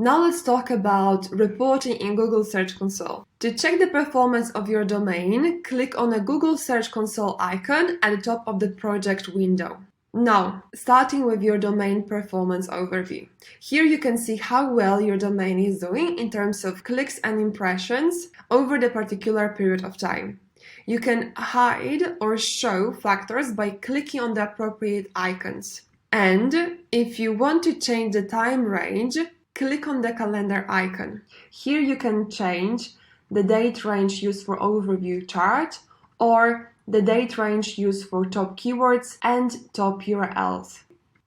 Now let's talk about reporting in Google Search Console. To check the performance of your domain, click on the Google Search Console icon at the top of the project window. Now, starting with your domain performance overview. Here you can see how well your domain is doing in terms of clicks and impressions over the particular period of time. You can hide or show factors by clicking on the appropriate icons. And if you want to change the time range, click on the calendar icon. Here you can change the date range used for overview chart or the date range used for top keywords and top URLs.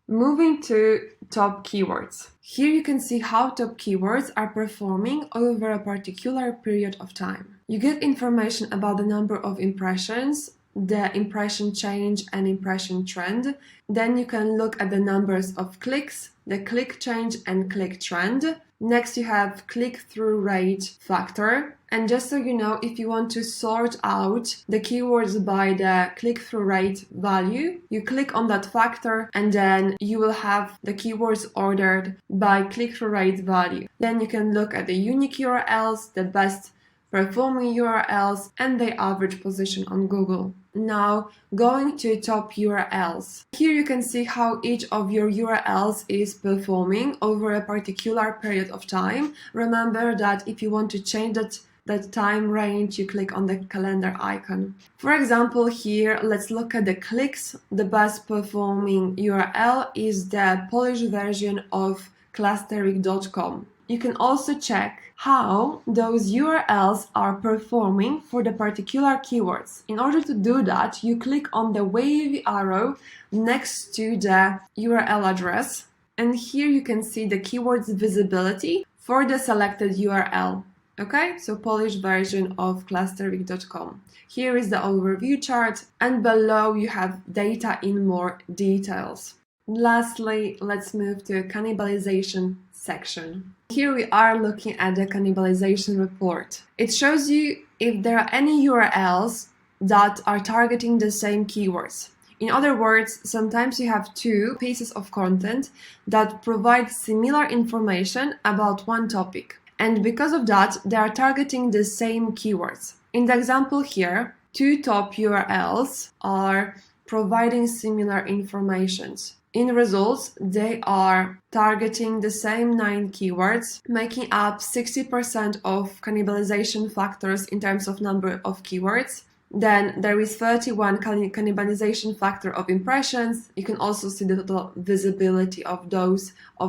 Moving to top keywords. Here you can see how top keywords are performing over a particular period of time. You get information about the number of impressions, the impression change and impression trend. Then you can look at the numbers of clicks, the click change and click trend. Next you have click-through rate factor. And just so you know, if you want to sort out the keywords by the click-through rate value, you click on that factor and then you will have the keywords ordered by click-through rate value. Then you can look at the unique URLs, the best performing URLs and the average position on Google. Now, going to top URLs. Here you can see how each of your URLs is performing over a particular period of time. Remember that if you want to change that time range, you click on the calendar icon. For example, here, let's look at the clicks. The best performing URL is the Polish version of clusterik.com. You can also check how those URLs are performing for the particular keywords. In order to do that, you click on the wavy arrow next to the URL address, and here you can see the keywords visibility for the selected URL. Okay, so Polish version of clusterik.com. Here is the overview chart, and below you have data in more details. Lastly, let's move to cannibalization section. Here we are looking at the cannibalization report. It shows you if there are any URLs that are targeting the same keywords. In other words, sometimes you have two pieces of content that provide similar information about one topic. And because of that, they are targeting the same keywords. In the example here, two top URLs are providing similar informations. In results, they are targeting the same 9 keywords, making up 60% of cannibalization factors in terms of number of keywords. Then there is 31 cannibalization factor of impressions. You can also see the total visibility of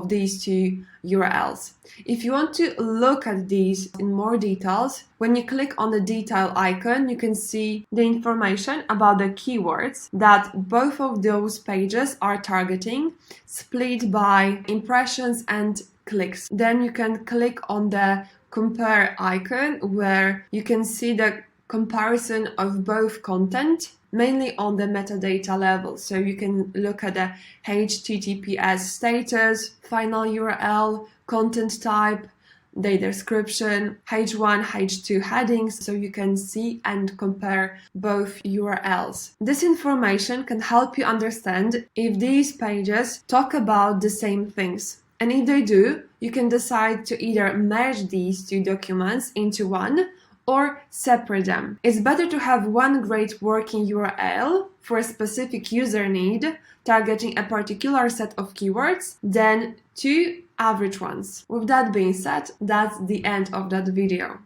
these two URLs. If you want to look at these in more details, when you click on the detail icon, you can see the information about the keywords that both of those pages are targeting, split by impressions and clicks. Then you can click on the compare icon where you can see the comparison of both content, mainly on the metadata level. So you can look at the HTTPS status, final URL, content type, the description, H1, H2 headings, so you can see and compare both URLs. This information can help you understand if these pages talk about the same things. And if they do, you can decide to either merge these two documents into one or separate them. It's better to have one great working URL for a specific user need targeting a particular set of keywords than two average ones. With that being said, that's the end of that video.